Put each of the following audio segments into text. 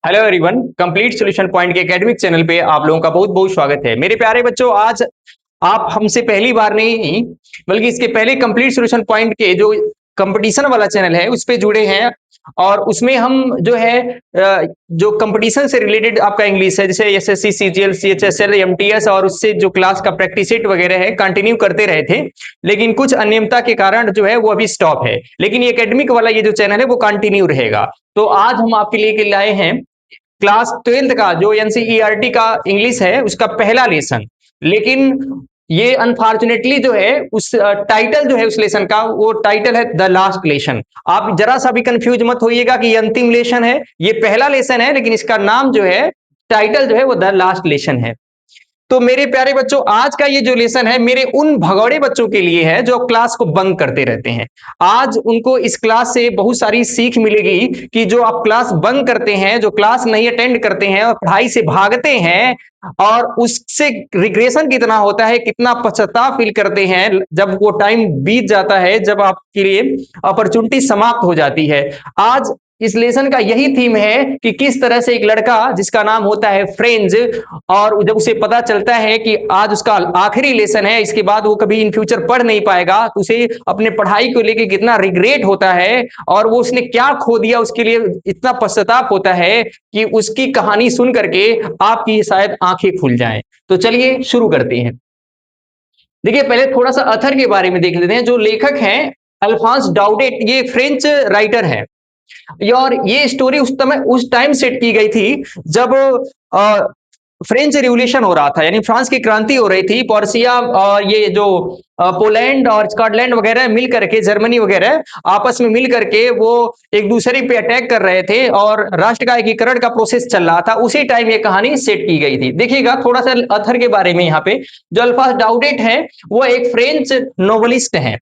Hello everyone, complete solution point के academic channel पे आप लोगों का बहुत बहुत स्वागत है। मेरे प्यारे बच्चों, आज आप हमसे पहली बार नहीं बल्कि इसके पहले कंप्लीट सॉल्यूशन पॉइंट के जो कंपटीशन वाला चैनल है उस पे जुड़े हैं। और उसमें हम जो है जो कंपटीशन से रिलेटेड आपका इंग्लिश है, जैसे एसएससी, सीजीएल, सीएचएसएल, एमटीएस और उससे जो क्लास का प्रैक्टिस सेट वगैरह है, कंटिन्यू करते रहे थे। लेकिन कुछ अनियमितता के कारण जो है वो अभी स्टॉप है, लेकिन ये एकेडमिक वाला ये जो चैनल है वो कंटिन्यू रहेगा। तो आज हम आपके लिए लाए हैं क्लास 12th का जो एनसीईआरटी का इंग्लिश है उसका पहला लेसन। लेकिन ये अनफॉर्चुनेटली जो है उस टाइटल जो है उस लेसन का, वो टाइटल है द लास्ट लेसन। आप जरा सा भी कंफ्यूज मत होइएगा कि ये अंतिम लेसन है, ये पहला लेसन है, लेकिन इसका नाम जो है, टाइटल जो है वो द लास्ट लेसन है। तो मेरे प्यारे बच्चों, आज का ये जो लेसन है मेरे उन भगौड़े बच्चों के लिए है जो क्लास को बंक करते रहते हैं। आज उनको इस क्लास से बहुत सारी सीख मिलेगी कि जो आप क्लास बंक करते हैं, जो क्लास नहीं अटेंड करते हैं और पढ़ाई से भागते हैं, और उससे रिग्रेशन कितना होता है, कितना पश्चाताप फील करते हैं जब वो टाइम बीत जाता है, जब आपके लिए अपॉर्चुनिटी समाप्त हो जाती है। आज इस लेसन का यही थीम है कि किस तरह से एक लड़का जिसका नाम होता है फ्रेंज, और जब उसे पता चलता है कि आज उसका आखिरी लेसन है, इसके बाद वो कभी इन फ्यूचर पढ़ नहीं पाएगा, तो उसे अपने पढ़ाई को लेकर कितना रिग्रेट होता है और वो उसने क्या खो दिया उसके लिए इतना पश्चाताप होता है कि उसकी कहानी सुन करके आपकी शायद आंखें खुल जाएं। तो चलिए शुरू करते हैं। देखिए, पहले थोड़ा सा अथर के बारे में देख लेते हैं। जो लेखक हैं अल्फांस डाउडेट, ये फ्रेंच राइटर है। और ये स्टोरी उस टाइम सेट की गई थी जब फ्रेंच रिवॉल्यूशन हो रहा था, यानी फ्रांस की क्रांति हो रही थी। पर्सिया और ये जो पोलैंड और स्कॉटलैंड वगैरह मिल करके, जर्मनी वगैरह आपस में मिल करके वो एक दूसरे पे अटैक कर रहे थे और राष्ट्र का एकीकरण का प्रोसेस चल रहा था। उसी टाइम ये कहानी सेट की गई थी। देखिएगा थोड़ा सा अथर के बारे में। यहाँ पे जो अल्फास डाउडेट है वो एक फ्रेंच नोवेलिस्ट है।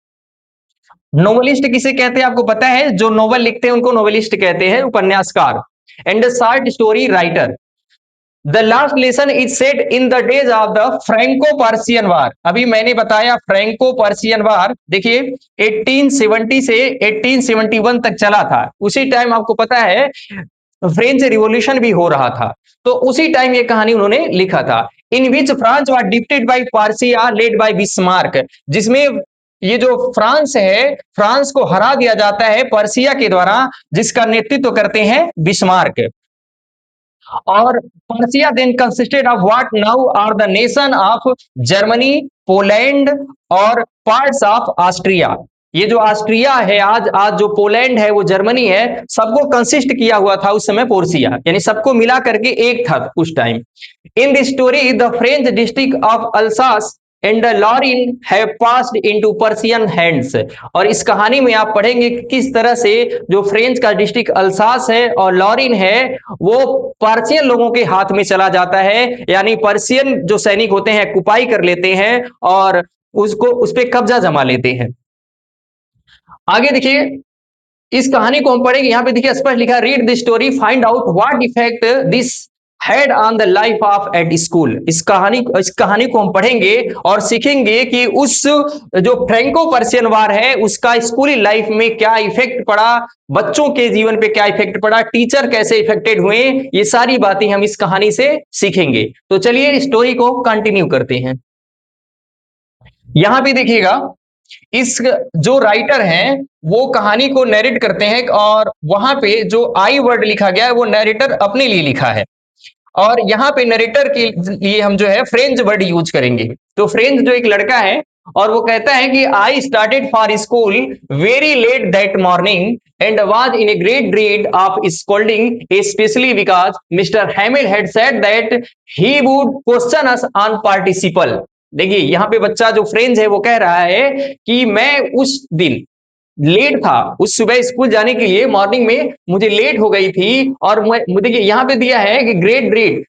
नोवेलिस्ट किसे कहते हैं आपको पता है? जो नोवेल लिखते हैं उनको नोवेलिस्ट कहते हैं, उपन्यासकार and short story writer. The last lesson is set in the days of the Franco Persian war. अभी मैंने बताया फ्रैंको पर्सियन वार, देखिए 1870 से 1871 तक चला था। उसी टाइम आपको पता है फ्रेंच रिवॉल्यूशन भी हो रहा था, तो उसी टाइम ये कहानी उन्होंने लिखा था। In which France was defeated by Persia led by Bismarck, जिसमें ये जो फ्रांस है, फ्रांस को हरा दिया जाता है पर्सिया के द्वारा, जिसका नेतृत्व करते हैं बिस्मार्क। और Prussia then consisted of what now are the nation of Germany, Poland और पार्ट्स ऑफ ऑस्ट्रिया। ये जो ऑस्ट्रिया है, आज आज जो पोलैंड है, वो जर्मनी है, सबको कंसिस्ट किया हुआ था उस समय पोर्सिया, यानी सबको मिला करके एक था उस time. In the story the French district of Alsace and Lauren have passed into Persian hands. और इस कहानी में आप पढ़ेंगे कि किस तरह से जो फ्रेंच का डिस्ट्रिक्ट अल्सास है और लॉरिन है वो पर्सियन लोगों के हाथ में चला जाता है, यानी पर्सियन जो सैनिक होते हैं कुपाई कर लेते हैं और उसको उस पर कब्जा जमा लेते हैं। आगे देखिए, इस कहानी को हम पढ़ेंगे। यहाँ पे देखिए स्पष्ट लिखा है, read this story, find out what effect this had on the life of at school. इस कहानी को हम पढ़ेंगे और सीखेंगे कि उस जो फ्रैंको पर्सियन वार है उसका स्कूली लाइफ में क्या इफेक्ट पड़ा, बच्चों के जीवन पे क्या इफेक्ट पड़ा, टीचर कैसे इफेक्टेड हुए, ये सारी बातें हम इस कहानी से सीखेंगे। तो चलिए स्टोरी को कंटिन्यू करते हैं। यहां पे देखिएगा, इस जो राइटर हैं वो कहानी को नरेट करते हैं, और वहां पे जो आई वर्ड लिखा गया है वो नरेटर अपने लिए लिखा है। और यहाँ पे नरेटर के लिए हम जो है फ्रेंच वर्ड यूज करेंगे। तो फ्रेंच जो एक लड़का है और वो कहता है कि I started for school very late that morning and was in a great dread of scolding specially because mister Hamel had said that he would question us on participle. देखिए यहाँ पे बच्चा जो फ्रेंच है वो कह रहा है कि मैं उस दिन लेट था, उस सुबह स्कूल जाने के लिए मॉर्निंग में मुझे लेट हो गई थी। और मैं देखिए यहाँ पे दिया है कि great dread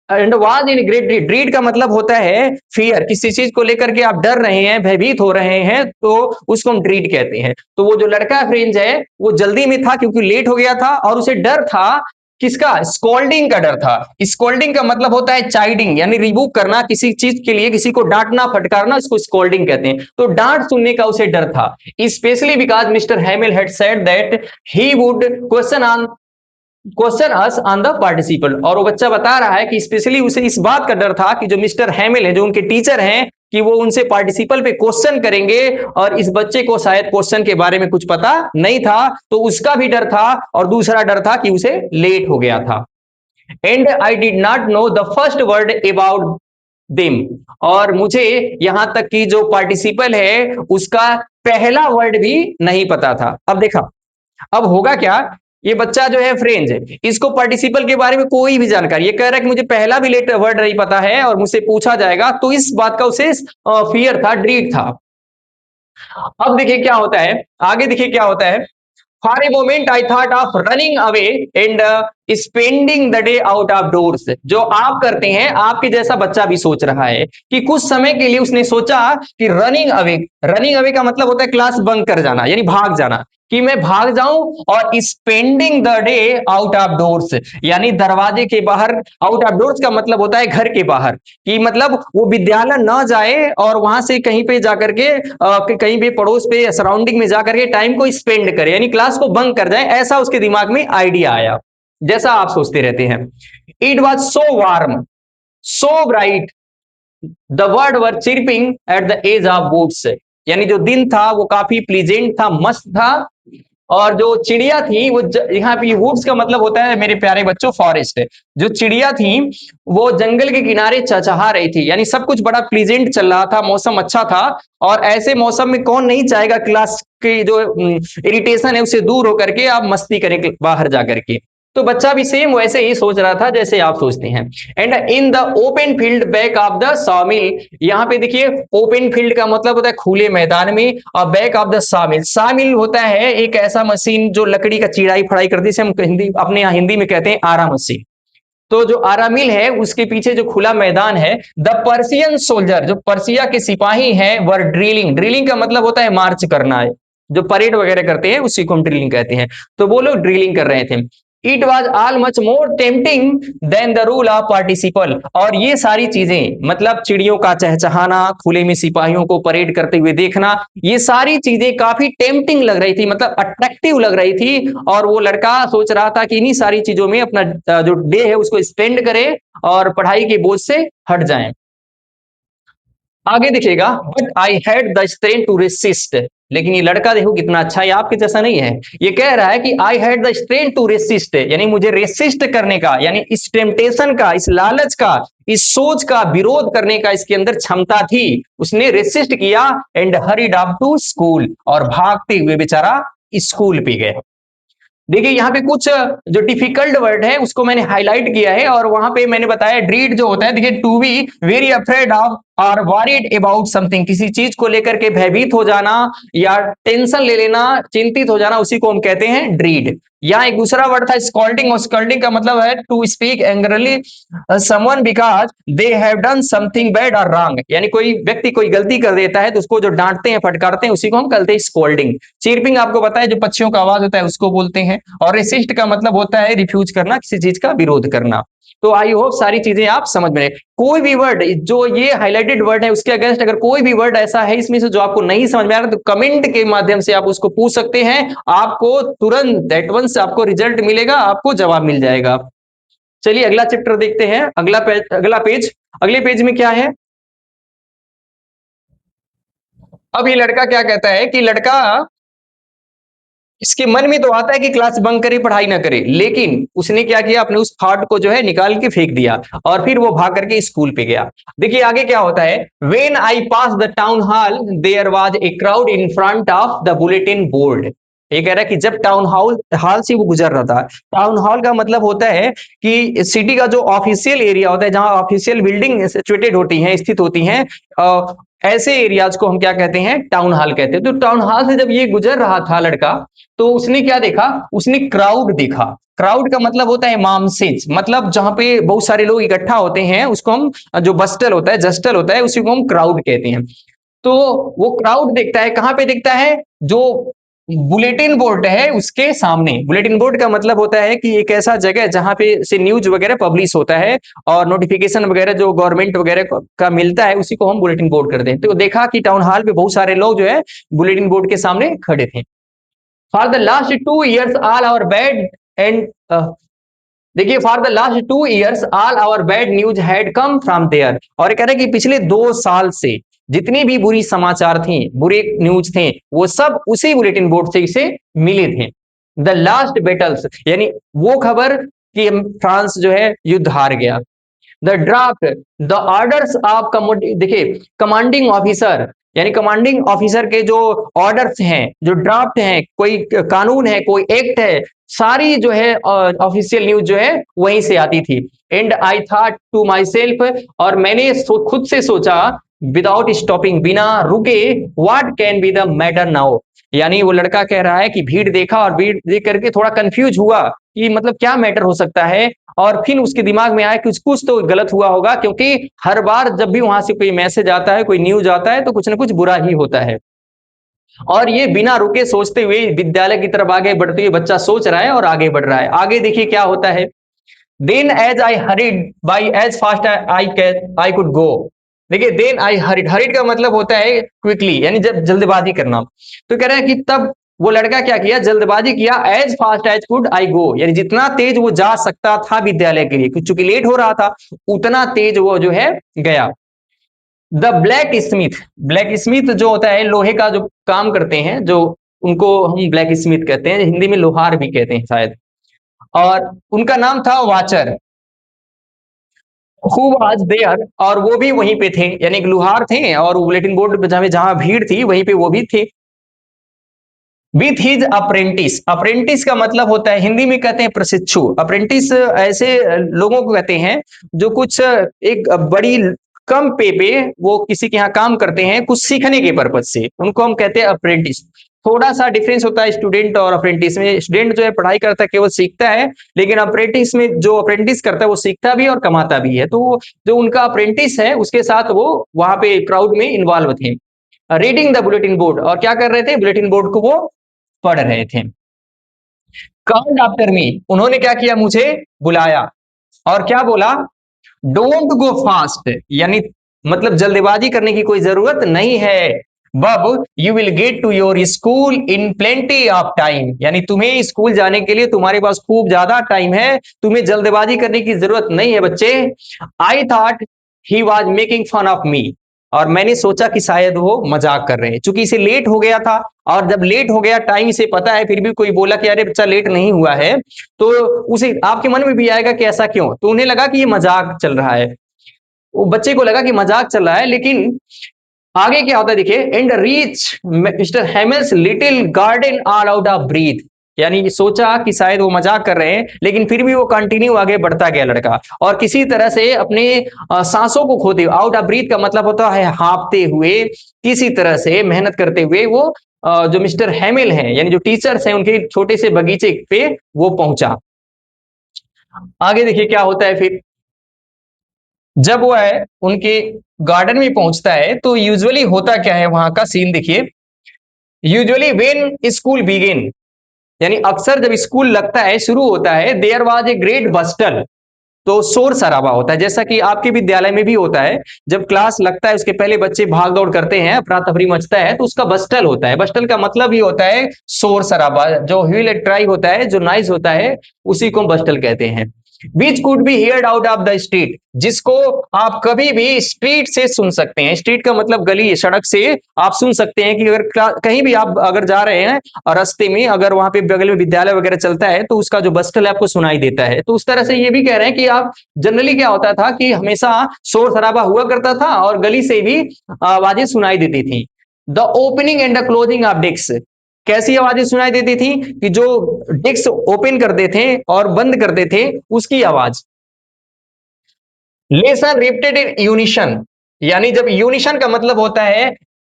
and was in great dread. Dread का मतलब होता है फियर, किसी चीज को लेकर के आप डर रहे हैं, भयभीत हो रहे हैं, तो उसको हम ड्रीड कहते हैं। तो वो जो लड़का फ्रेंच है वो जल्दी में था क्योंकि लेट हो गया था, और उसे डर था। किसका? स्कोल्डिंग का डर था। स्कोल्डिंग का मतलब होता है चाइडिंग, यानी रिबूक करना किसी चीज के लिए, किसी को डांटना फटकारना, इसको स्कोल्डिंग कहते हैं। तो डांट सुनने का उसे डर था, specially because mister Hamel had said that he would question on question us on the participle, और वो बच्चा बता रहा है कि स्पेशली उसे इस बात का डर था कि जो मिस्टर हैमिल है, जो उनके टीचर हैं, कि वो उनसे पार्टिसिपल पे क्वेश्चन करेंगे, और इस बच्चे को शायद क्वेश्चन के बारे में कुछ पता नहीं था, तो उसका भी डर था, और दूसरा डर था कि उसे लेट हो गया था। And I did not know the first word about them, और मुझे यहां तक कि जो पार्टिसिपल है उसका पहला वर्ड भी नहीं पता था। अब देखा, अब होगा क्या, ये बच्चा जो है फ्रेंच है, इसको पार्टिसिपल के बारे में कोई भी जानकारी, ये कह रहा है कि मुझे पहला भी लेटर वर्ड नहीं पता है और मुझसे पूछा जाएगा, तो इस बात का उसे फियर था, ड्रीड था। अब देखिए क्या होता है, आगे देखिए क्या होता है। For a moment I thought of running away and spending the day out of doors, जो आप करते हैं, आपके जैसा बच्चा भी सोच रहा है कि कुछ समय के लिए उसने सोचा कि रनिंग अवे, रनिंग अवे का मतलब होता है क्लास बंक कर जाना, यानी भाग जाना, कि मैं भाग जाऊं, और spending the day out of doors, यानी दरवाजे के बाहर, आउट ऑफ डोर्स का मतलब होता है घर के बाहर, कि मतलब वो विद्यालय न जाए और वहां से कहीं पे जाकर के कहीं भी पड़ोस पे सराउंडिंग में जाकर के टाइम को स्पेंड करे, यानी क्लास को बंक कर जाए, ऐसा उसके दिमाग में आइडिया आया, जैसा आप सोचते रहते हैं। It was so warm, so bright, the birds were chirping at the edge of woods, यानी जो दिन था वो काफी प्लीजेंट था, मस्त था, और जो चिड़िया थी वो यहाँ पे वुड्स का मतलब होता है मेरे प्यारे बच्चों फॉरेस्ट, जो चिड़िया थी वो जंगल के किनारे चहचहा रही थी, यानी सब कुछ बड़ा प्लीजेंट चल रहा था, मौसम अच्छा था, और ऐसे मौसम में कौन नहीं चाहेगा क्लास की जो इरिटेशन है उससे दूर होकर के आप मस्ती करें बाहर जाकर के। तो बच्चा भी सेम वैसे ही सोच रहा था जैसे आप सोचते हैं। And in the open field back of the सॉमिल, यहाँ पे देखिए ओपन फील्ड का मतलब होता है खुले मैदान में, और बैक ऑफ द सामिल, सामिल होता है एक ऐसा मशीन जो लकड़ी का चिड़ाई फड़ाई करती है, जिसे हम हिंदी अपने यहाँ हिंदी में कहते हैं आरा मशीन। तो जो आरा मिल है उसके पीछे जो खुला मैदान है, द पर्सियन सोल्जर, जो पर्सिया के सिपाही हैं, वर ड्रिलिंग, ड्रिलिंग का मतलब होता है मार्च करना है, जो परेड वगैरह करते हैं उसी को हम ड्रिलिंग कहते हैं, तो वो लोग ड्रिलिंग कर रहे थे। It was all much more tempting than the rule of participle, और ये सारी चीजें मतलब चिड़ियों का चहचहाना, खुले में सिपाहियों को परेड करते हुए देखना, ये सारी चीजें काफी टेम्पटिंग लग रही थी, मतलब अट्रैक्टिव लग रही थी, और वो लड़का सोच रहा था कि इन्हीं सारी चीजों में अपना जो डे है उसको स्पेंड करे और पढ़ाई के बोझ से हट जाए। आगे दिखेगा, but I had the strength to resist, लेकिन ये लड़का देखो कितना अच्छा है, आपके जैसा नहीं है, ये कह रहा है कि I had the strength to resist, यानी मुझे रेसिस्ट करने का, यानी इस टेम्पटेशन का, इस लालच का, इस सोच का विरोध करने का इसके अंदर क्षमता थी, उसने रेसिस्ट किया, and hurried up to school, और भागते हुए बेचारा स्कूल पे गया। देखिए यहाँ पे कुछ जो डिफिकल्ट वर्ड है उसको मैंने हाईलाइट किया है, और वहां पे मैंने बताया ड्रीड जो होता है, देखिए to be very afraid of और वरीड अबाउट समथिंग, किसी चीज को लेकर के भयभीत हो जाना या टेंशन ले लेना, चिंतित हो जाना, उसी को हम कहते हैं ड्रीड। यहाँ एक दूसरा वर्ड था स्कॉल्डिंग, और स्कॉल्डिंग का मतलब है to speak angrily someone because they have done something bad और रॉन्ग, यानी कोई व्यक्ति कोई गलती कर देता है तो उसको जो डांटते हैं फटकारते हैं उसी को हम कहते हैं स्कॉल्डिंग। चीरपिंग आपको पता है जो पक्षियों का आवाज होता है उसको बोलते हैं, और रेसिस्ट का मतलब होता है रिफ्यूज करना, किसी चीज का विरोध करना। तो आई होप सारी चीजें आप समझ में, कोई भी वर्ड जो ये हाईलाइटेड वर्ड है उसके अगेंस्ट अगर कोई भी वर्ड ऐसा है इसमें से जो आपको नहीं समझ में आ रहा तो कमेंट के माध्यम से आप उसको पूछ सकते हैं, आपको तुरंत एट वंस आपको रिजल्ट मिलेगा, आपको जवाब मिल जाएगा। चलिए अगला चैप्टर देखते हैं, अगला पेज, अगला पेज, अगले पेज में क्या है। अब ये लड़का क्या कहता है कि लड़का, इसके मन में तो आता है कि क्लास बंक करे, पढ़ाई ना करे, लेकिन उसने क्या किया, अपने उस थॉट को जो है निकाल के फेंक दिया, और फिर वो भाग करके स्कूल पे गया। देखिए आगे क्या होता है, when I pass the town hall there was a crowd in front of the bulletin board, ये कह रहा है कि जब टाउन हॉल हॉल से वो गुजर रहा था, टाउन हॉल का मतलब होता है कि सिटी का जो ऑफिशियल एरिया होता है, जहां ऑफिशियल बिल्डिंग सिचुएटेड होती हैं, स्थित होती हैं, ऐसे एरियाज को हम क्या कहते हैं, टाउन हॉल कहते हैं। तो टाउन हॉल से जब ये गुजर रहा था लड़का, तो उसने क्या देखा, उसने क्राउड देखा। क्राउड का मतलब होता है मामसेज, मतलब जहां पे बहुत सारे लोग इकट्ठा होते हैं उसको हम, जो बस्टल होता है, जस्टल होता है, उसी को हम क्राउड कहते हैं। तो वो क्राउड देखता है, कहां पे देखता है, जो बुलेटिन बोर्ड है उसके सामने। बुलेटिन बोर्ड का मतलब होता है कि एक ऐसा जगह जहां पे से न्यूज वगैरह पब्लिश होता है, और नोटिफिकेशन वगैरह जो गवर्नमेंट वगैरह का मिलता है उसी को हम बुलेटिन बोर्ड करते हैं। तो देखा कि टाउन हॉल पे बहुत सारे लोग जो है बुलेटिन बोर्ड के सामने खड़े थे। For the last 2 years, all our bad and देखिए for the last 2 years all our bad news had come from there, और कह रहे हैं कि पिछले 2 साल से जितनी भी बुरी समाचार थी, बुरे न्यूज थे, वो सब उसी बुलेटिन बोर्ड से इसे मिले थे। द लास्ट बैटल्स यानी वो खबर कि फ्रांस जो है युद्ध हार गया। The draft, the orders of देखिए कमांडिंग ऑफिसर, यानी कमांडिंग ऑफिसर के जो ऑर्डर्स हैं, जो ड्राफ्ट हैं, कोई कानून है, कोई एक्ट है, सारी जो है ऑफिशियल न्यूज जो है वहीं से आती थी। And I thought to my self मैंने खुद से सोचा, विदाउट स्टॉपिंग, बिना रुके, what can be the matter now. यानी वो लड़का कह रहा है कि भीड़ देखा और भीड़ देख करके थोड़ा कंफ्यूज हुआ कि मतलब क्या मैटर हो सकता है, और फिर उसके दिमाग में आया कि कुछ तो गलत हुआ होगा, क्योंकि हर बार जब भी वहां से कोई मैसेज आता है, कोई न्यूज आता है, तो कुछ ना कुछ बुरा ही होता है। और ये बिना रुके सोचते हुए विद्यालय की तरफ आगे बढ़ते हुए बच्चा सोच रहा है और आगे बढ़ रहा है। आगे देखिए क्या होता है। Then as I hurried by as fast I could go. देखिए देन आई हरिड, हरिड का मतलब होता है क्विकली, यानी जब जल्दबाजी करना। तो कह रहे हैं कि तब वो लड़का क्या किया, जल्दबाजी किया, as fast as could I go, यानी जितना तेज वो जा सकता था विद्यालय के लिए, चूंकि लेट हो रहा था, उतना तेज वो जो है गया। The black Smith, black Smith जो होता है लोहे का जो काम करते हैं, जो उनको हम ब्लैक स्मिथ कहते हैं, हिंदी में लोहार भी कहते हैं शायद, और उनका नाम था वाचर। हु वाज देयर, और वो भी वहीं पे थे, यानी कि लोहार थे और बुलेटिन बोर्ड पे जहां जहां भीड़ थी वहीं पे वो भी थे। विथ हिज अप्रेंटिस, अप्रेंटिस का मतलब होता है हिंदी में कहते हैं प्रशिक्षु। अप्रेंटिस ऐसे लोगों को कहते हैं जो कुछ एक बड़ी कम पे वो किसी के यहाँ काम करते हैं कुछ सीखने के पर्पज से, उनको हम कहते हैं अप्रेंटिस। थोड़ा सा डिफरेंस होता है स्टूडेंट और अप्रेंटिस में। स्टूडेंट जो है पढ़ाई करता है, केवल सीखता है, लेकिन अप्रेंटिस में जो अप्रेंटिस करता है वो सीखता भी और कमाता भी है। तो जो उनका अप्रेंटिस है उसके साथ वो वहां पे क्राउड में इन्वॉल्व थे। रीडिंग द बुलेटिन बोर्ड, और क्या कर रहे थे, बुलेटिन बोर्ड को वो पढ़ रहे थे। कॉल्ड आफ्टर मी, उन्होंने क्या किया, मुझे बुलाया, और क्या बोला, डोंट गो फास्ट, यानी मतलब जल्दबाजी करने की कोई जरूरत नहीं है। But you will get to your school in plenty of time, यानी तुम्हें स्कूल जाने के लिए तुम्हारे पास खूब ज्यादा टाइम है, तुम्हें जल्दबाजी करने की जरूरत नहीं है बच्चे। I thought he was making fun of me, और मैंने सोचा कि शायद वो मजाक कर रहे हैं, चूंकि इसे लेट हो गया था, और जब लेट हो गया टाइम इसे पता है, फिर भी कोई बोला कि अरे बच्चा लेट नहीं हुआ है, तो उसे आपके मन में भी आएगा कि ऐसा क्यों, तो उन्हें लगा कि ये मजाक चल रहा है। वो बच्चे को लगा कि मजाक चल रहा है, लेकिन आगे क्या होता है देखिए। And reach mister Hamel's little garden all out of breath, यानी सोचा कि शायद वो मजाक कर रहे हैं, लेकिन फिर भी वो कंटिन्यू आगे बढ़ता गया लड़का, और किसी तरह से अपने सांसों को खोते, आउट ऑफ ब्रीथ का मतलब होता है हांफते हुए, किसी तरह से मेहनत करते हुए वो जो मिस्टर हेमिल हैं, यानी जो टीचर्स हैं, उनके छोटे से बगीचे पे वो पहुंचा। आगे देखिए क्या होता है फिर। जब वो है उनके गार्डन में पहुंचता है, तो यूजुअली होता क्या है वहां का सीन देखिए। यूजुअली व्हेन स्कूल बिगिन, यानी अक्सर जब स्कूल लगता है, शुरू होता है, देयर वाज ए ग्रेट बस्टल, तो शोर शराबा होता है, जैसा कि आपके विद्यालय में भी होता है। जब क्लास लगता है उसके पहले बच्चे भाग दौड़ करते हैं, अफरा तफरी मचता है, तो उसका बस्टल होता है। बस्टल का मतलब ही होता है शोर शराबा, जो ह्यूल ट्राई होता है, जो नॉइज होता है, उसी को बस्टल कहते हैं। Which could be heard out of the street, जिसको आप कभी भी स्ट्रीट से सुन सकते हैं। स्ट्रीट का मतलब गली, सड़क से आप सुन सकते हैं, कि अगर कहीं भी आप अगर जा रहे हैं और रास्ते में अगर वहां पे बगल में विद्यालय वगैरह चलता है, तो उसका जो बस्टल है आपको सुनाई देता है। तो उस तरह से ये भी कह रहे हैं कि आप जनरली क्या होता था कि हमेशा शोर शराबा हुआ करता था और गली से भी आवाजें सुनाई देती थी। The opening and the closing of desks, कैसी आवाजें सुनाई देती थी, कि जो डिस्क ओपन करते थे और बंद करते थे उसकी आवाज। लेसन रिपीटेड इन यूनिशन, यानी जब यूनिशन का मतलब होता है,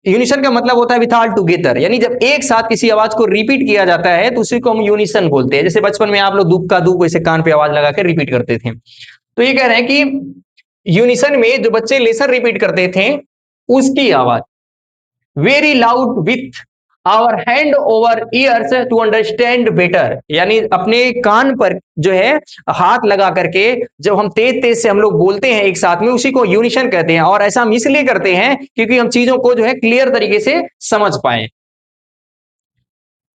यूनिशन का मतलब होता है विथ ऑल टुगेदर, यानी जब एक साथ किसी आवाज को रिपीट किया जाता है तो उसी को हम यूनिशन बोलते हैं। जैसे बचपन में आप लोग दुख का दुख वैसे कान पे आवाज लगा कर रिपीट करते थे। तो ये कह रहे हैं कि यूनिसन में जो बच्चे लेसन रिपीट करते थे उसकी आवाज। Very loud with our hand over ears to understand better, यानी अपने कान पर जो है हाथ लगा करके जब हम तेज तेज से हम लोग बोलते हैं एक साथ में, उसी को यूनिशन कहते हैं। और ऐसा हम इसलिए करते हैं क्योंकि हम चीजों को जो है क्लियर तरीके से समझ पाए।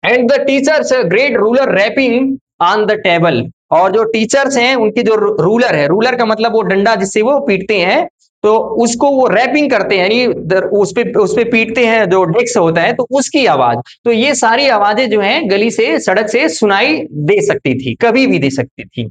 And the teacher's great ruler rapping on the table, और जो टीचर्स हैं उनके जो रूलर है, रूलर का मतलब वो डंडा जिससे वो पीटते हैं, तो उसको वो रैपिंग करते हैं, यानी उस पे पीटते हैं, जो डेस्क होता है तो उसकी आवाज। तो ये सारी आवाजें जो हैं गली से, सड़क से सुनाई दे सकती थी, कभी भी दे सकती थी।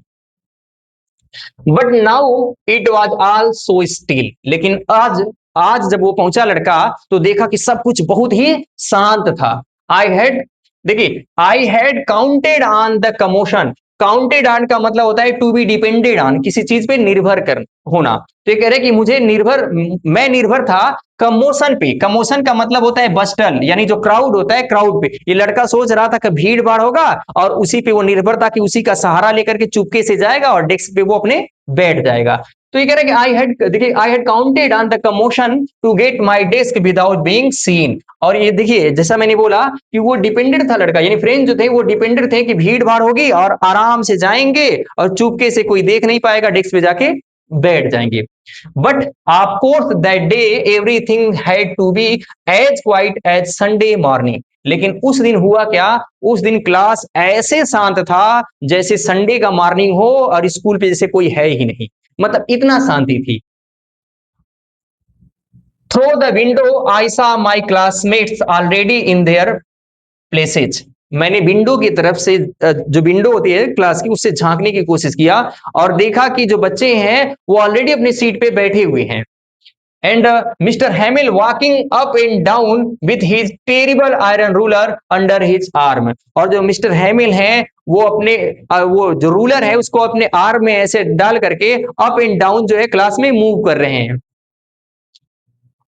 But now it was all so still, लेकिन आज, आज जब वो पहुंचा लड़का, तो देखा कि सब कुछ बहुत ही शांत था। आई हैड, देखिए, I had counted on the commotion. Counted on का मतलब होता है टू बी डिपेंडेड ऑन, किसी चीज पे निर्भर कर होना। तो ये कह रहे कि मुझे निर्भर, मैं निर्भर था कमोशन पे। कमोशन का मतलब होता है बस्टल, यानी जो क्राउड होता है, क्राउड पे। ये लड़का सोच रहा था कि भीड़ भाड़ होगा और उसी पे वो निर्भर था कि उसी का सहारा लेकर के चुपके से जाएगा और डेस्क पे वो अपने बैठ जाएगा। तो ये कह रहा है कि आई हैड, देखिए, I had counted on the commotion to get my desk without being seen. और ये देखिए, जैसा मैंने बोला कि वो डिपेंडेंट था लड़का, यानी फ्रेंड जो थे वो डिपेंडेंट थे कि भीड़ भाड़ होगी और आराम से जाएंगे और चुपके से कोई देख नहीं पाएगा, डेस्क पे जाके बैठ जाएंगे। But of course that day everything had to be as quiet as Sunday morning. लेकिन उस दिन हुआ क्या, उस दिन क्लास ऐसे शांत था जैसे संडे का मॉर्निंग हो और स्कूल पे जैसे कोई है ही नहीं, मतलब इतना शांति थी। थ्रू द विंडो आई सा my classmates already in their places. मैंने विंडो की तरफ से, जो विंडो होती है क्लास की, उससे झांकने की कोशिश किया और देखा कि जो बच्चे हैं वो ऑलरेडी अपनी सीट पे बैठे हुए हैं। And mister हैमिल walking up and down with his terrible iron ruler under his arm. और जो मिस्टर हैमिल हैं वो अपने वो जो रूलर है उसको अपने आर्म में ऐसे डाल करके अप एंड डाउन जो है क्लास में मूव कर रहे हैं।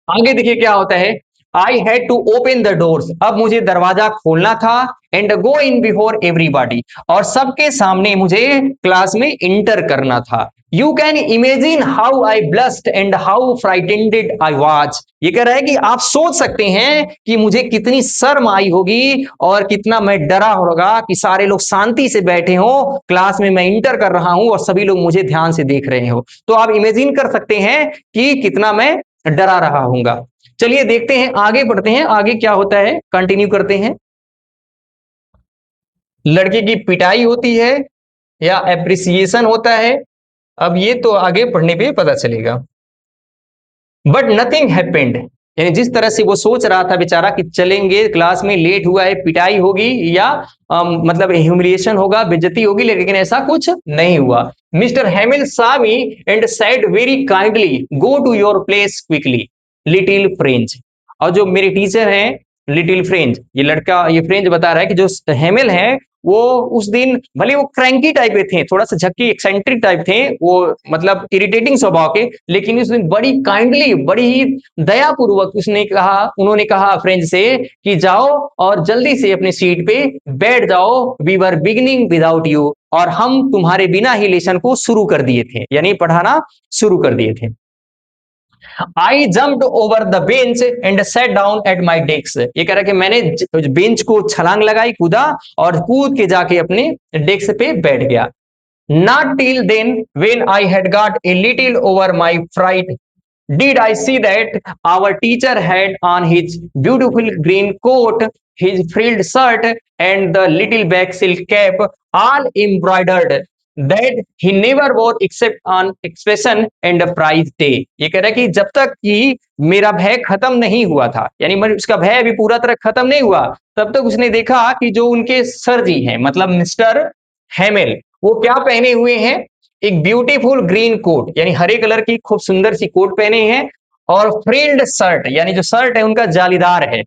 आगे देखिए क्या होता है। I had to open the doors, अब मुझे दरवाजा खोलना था। And go in before everybody, और सबके सामने मुझे क्लास में इंटर करना था। You can imagine how I blushed and how frightened I was. ये कह रहा है कि आप सोच सकते हैं कि मुझे कितनी शर्म आई होगी और कितना मैं डरा होगा कि सारे लोग शांति से बैठे हो, क्लास में मैं इंटर कर रहा हूं और सभी लोग मुझे ध्यान से देख रहे हो। तो आप इमेजिन कर सकते हैं कि कितना मैं डरा रहा हूंगा। चलिए देखते हैं, आगे बढ़ते हैं, आगे क्या होता है, कंटिन्यू करते हैं। लड़के की पिटाई होती है या एप्रिसिएशन होता है, अब ये तो आगे पढ़ने पे पता चलेगा। बट नथिंग हैपेंड, यानी जिस तरह से वो सोच रहा था बेचारा कि चलेंगे, क्लास में लेट हुआ है, पिटाई होगी या मतलब ह्यूमिलिएशन होगा, बेइज्जती होगी, लेकिन ऐसा कुछ नहीं हुआ। Mister Hamel saw me and said very kindly go to your place quickly little Franz. और जो मेरे टीचर हैं लिटिल फ्रेंच, ये लड़का, ये फ्रेंच बता रहा है कि जो हैमिल है वो उस दिन भले वो क्रैंकी टाइप के थे, थोड़ा सा झक्की एक्सेंट्रिक टाइप थे वो, मतलब इरिटेटिंग स्वभाव के, लेकिन उस दिन बड़ी काइंडली, बड़ी ही दयापूर्वक उसने कहा, उन्होंने कहा फ्रेंच से कि जाओ और जल्दी से अपनी सीट पे बैठ जाओ, we were beginning without you, और हम तुम्हारे बिना ही लेसन को शुरू कर दिए थे, यानी पढ़ाना शुरू कर दिए थे। आई jumped over the bench and set down at my desk. ये कह रहा है कि मैंने बेंच को छलांग लगाई, कूदा और कूद के जाके अपने डेस्क पे बैठ गया। Not till then, when I had got a little over my fright, did I see that our teacher had on his beautiful green coat, his frilled shirt, and the little black silk cap, all embroidered, that he never wore except on expression and a prize day। ये कह रहा है कि जब तक कि मेरा भय खत्म नहीं हुआ था, यानी उसका भय अभी पूरा तरह खत्म नहीं हुआ, तब तक उसने देखा कि जो उनके सर जी हैं, मतलब मिस्टर हैमिल, वो क्या पहने हुए हैं, एक ब्यूटीफुल ग्रीन कोट, यानी हरे कलर की खूब सुंदर सी कोट पहने हैं, और फ्रिल्ड शर्ट, यानी जो शर्ट है उनका जालीदार है,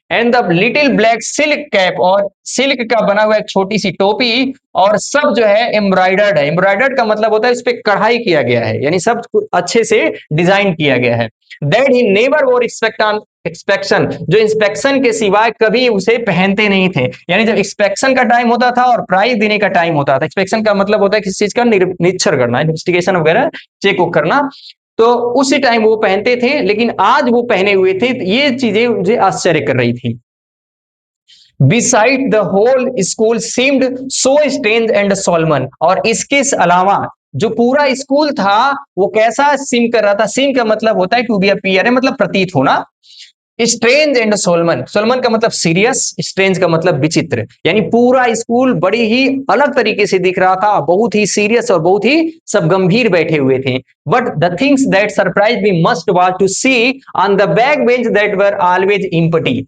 and the little black silk cap, और सिल्क का बना हुआ एक छोटी सी टोपी, और सब जो है एम्ब्रॉयडर्ड है। एम्ब्रॉयडर्ड का मतलब होता है इस पे कढ़ाई किया गया है, यानी सब अच्छे से डिजाइन किया गया है। दैट ही नेवर वोर एक्सपेक्ट ऑन एक्सपेक्शन, जो इंस्पेक्शन के सिवाय कभी उसे पहनते नहीं थे, यानी जब इंस्पेक्शन का टाइम होता था और प्राइज देने का टाइम होता था, इंस्पेक्शन का मतलब होता है किसी चीज का निरीक्षण करना, इन्वेस्टिगेशन वगैरह, चेक करना, तो उसी टाइम वो पहनते थे, लेकिन आज वो पहने हुए थे, ये चीजें मुझे आश्चर्य कर रही थी। Beside the whole school seemed so strange and solemn, और इसके अलावा जो पूरा स्कूल था वो कैसा सीम कर रहा था, सीम का मतलब होता है टू बी अपीयर है, मतलब प्रतीत होना, स्ट्रेंज एंड सोलमन, सोलमन का मतलब सीरियस, स्ट्रेंज का मतलब विचित्र, यानी पूरा स्कूल बड़ी ही अलग तरीके से दिख रहा था, बहुत ही सीरियस और बहुत ही सब गंभीर बैठे हुए थे। But the things that surprise me most was to see on the back bench that were always empty.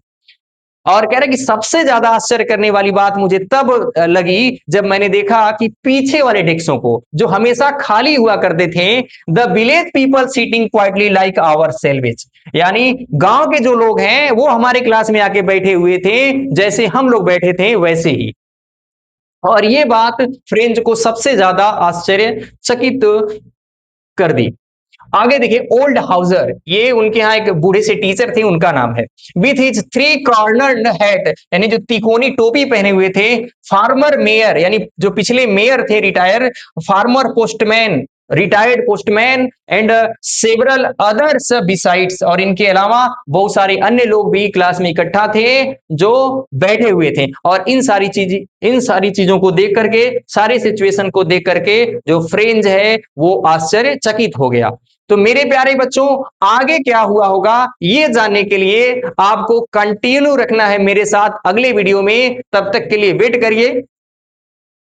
और कह रहे कि सबसे ज्यादा आश्चर्य करने वाली बात मुझे तब लगी जब मैंने देखा कि पीछे वाले डेस्कों को जो हमेशा खाली हुआ करते थे, the village people sitting quietly like our selves गांव के जो लोग हैं वो हमारे क्लास में आके बैठे हुए थे, जैसे हम लोग बैठे थे वैसे ही। और ये बात फ्रेंच को सबसे ज्यादा आश्चर्यचकित कर दी। आगे देखिए ओल्ड हाउसर, ये उनके यहाँ एक बूढ़े से टीचर थे, उनका नाम है। With his three cornered hat, यानी जो तिकोनी टोपी पहने हुए थे। फार्मर मेयर, यानी जो पिछले मेयर थे retire. Farmer postman, retired postman and several others besides, और इनके अलावा बहुत सारे अन्य लोग भी क्लास में इकट्ठा थे जो बैठे हुए थे। और इन सारी चीजों को देख करके, सारी सिचुएशन को देख करके जो फ्रेंच है वो आश्चर्यचकित हो गया। तो मेरे प्यारे बच्चों, आगे क्या हुआ होगा ये जानने के लिए आपको कंटिन्यू रखना है मेरे साथ अगले वीडियो में। तब तक के लिए वेट करिए।